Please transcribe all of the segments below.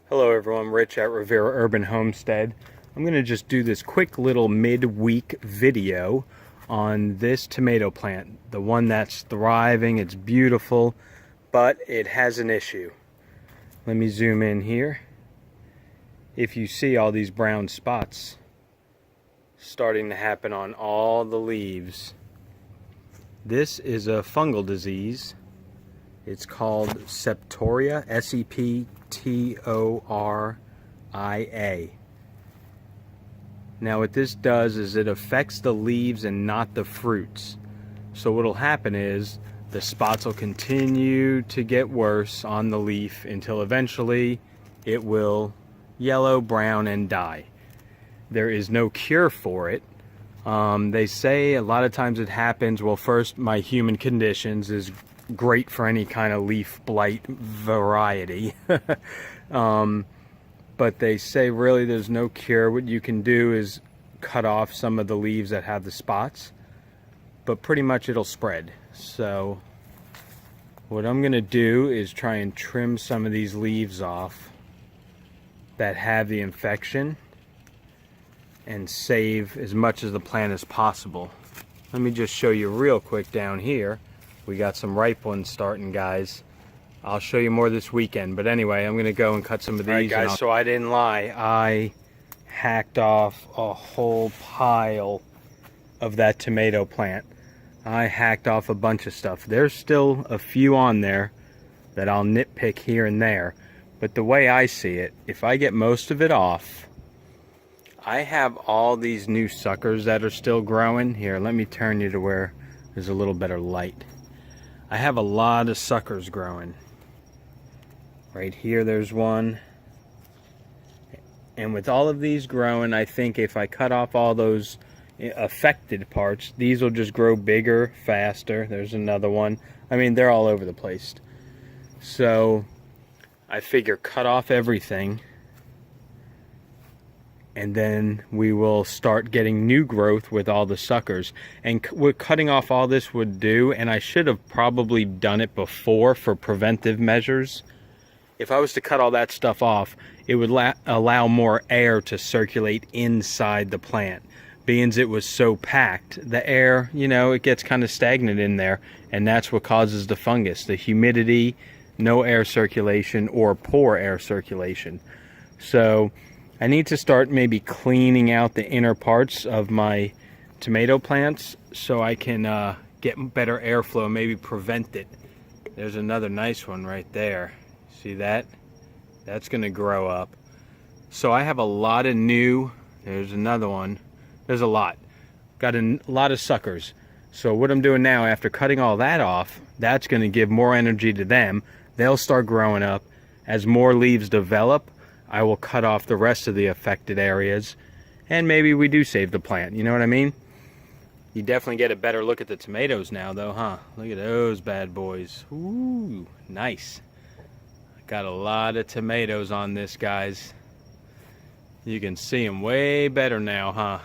Hello everyone, Rich at Rivera Urban Homestead. I'm going to just do this quick little midweek video on this tomato plant. The one that's thriving, it's beautiful, but it has an issue. Let me zoom in here. If you see all these brown spots starting to happen on all the leaves, this is a fungal disease. It's called Septoria, S-E-P-T-O-R-I-A. Now what this does is it affects the leaves and not the fruits. So what'll happen is the spots will continue to get worse on the leaf until eventually it will yellow, brown, and die. There is no cure for it. They say a lot of times it happens, well, first, my human conditions is great for any kind of leaf blight variety. But they say really there's no cure. What you can do is cut off some of the leaves that have the spots, but pretty much it'll spread. So what I'm gonna do is try and trim some of these leaves off that have the infection and save as much of the plant as possible. Let me just show you real quick down here. We got some ripe ones starting, guys. I'll show you more this weekend. But anyway, I'm going to go and cut some of these. All right, guys, so I didn't lie. I hacked off a whole pile of that tomato plant. I hacked off a bunch of stuff. There's still a few on there that I'll nitpick here and there. But the way I see it, if I get most of it off, I have all these new suckers that are still growing. Here, let me turn you to where there's a little better light. I have a lot of suckers growing. Right here there's one. And with all of these growing, I think if I cut off all those affected parts, these will just grow bigger, faster. There's another one. I mean, they're all over the place. So I figure cut off everything, and then we will start getting new growth with all the suckers. And what cutting off all this would do, and I should have probably done it before for preventive measures, if I was to cut all that stuff off, it would allow more air to circulate inside the plant. Being it was so packed, the air, you know, it gets kind of stagnant in there, and that's what causes the fungus. The humidity, no air circulation, or poor air circulation. So I need to start maybe cleaning out the inner parts of my tomato plants so I can get better airflow, maybe prevent it. There's another nice one right there. See that? That's going to grow up. So I have a lot of new, there's another one. There's a lot. Got a lot of suckers. So what I'm doing now, after cutting all that off, that's going to give more energy to them. They'll start growing up. As more leaves develop, I will cut off the rest of the affected areas, and maybe we do save the plant. You know what I mean? You definitely get a better look at the tomatoes now, though, huh? Look at those bad boys. Ooh, nice. Got a lot of tomatoes on this, guys. You can see them way better now, huh?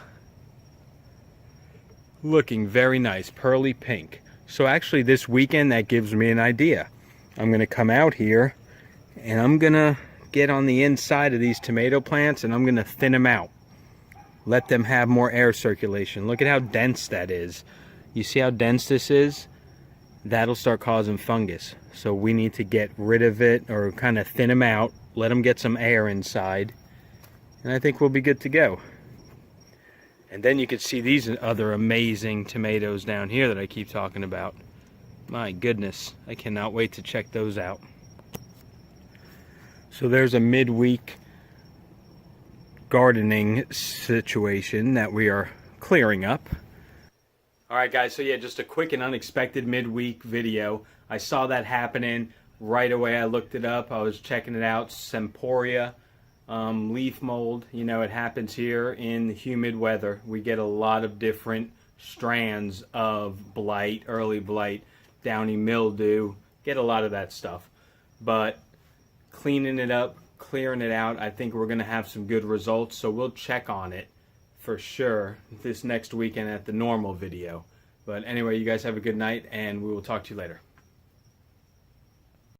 Looking very nice, pearly pink. So actually this weekend, that gives me an idea. I'm gonna come out here and I'm gonna get on the inside of these tomato plants and I'm gonna thin them out. Let them have more air circulation. Look at how dense that is. You see how dense this is? That'll start causing fungus. So we need to get rid of it, or kind of thin them out, let them get some air inside, and I think we'll be good to go. And then you can see these other amazing tomatoes down here that I keep talking about. My goodness, I cannot wait to check those out. So there's a midweek gardening situation that we are clearing up. Alright guys, so yeah, just a quick and unexpected midweek video. I saw that happening right away. I looked it up. I was checking it out. Septoria, leaf mold. You know, it happens here in the humid weather. We get a lot of different strands of blight, early blight, downy mildew. Get a lot of that stuff. But cleaning it up, clearing it out, I think we're going to have some good results. So we'll check on it for sure this next weekend at the normal video. But anyway, you guys have a good night, and we will talk to you later.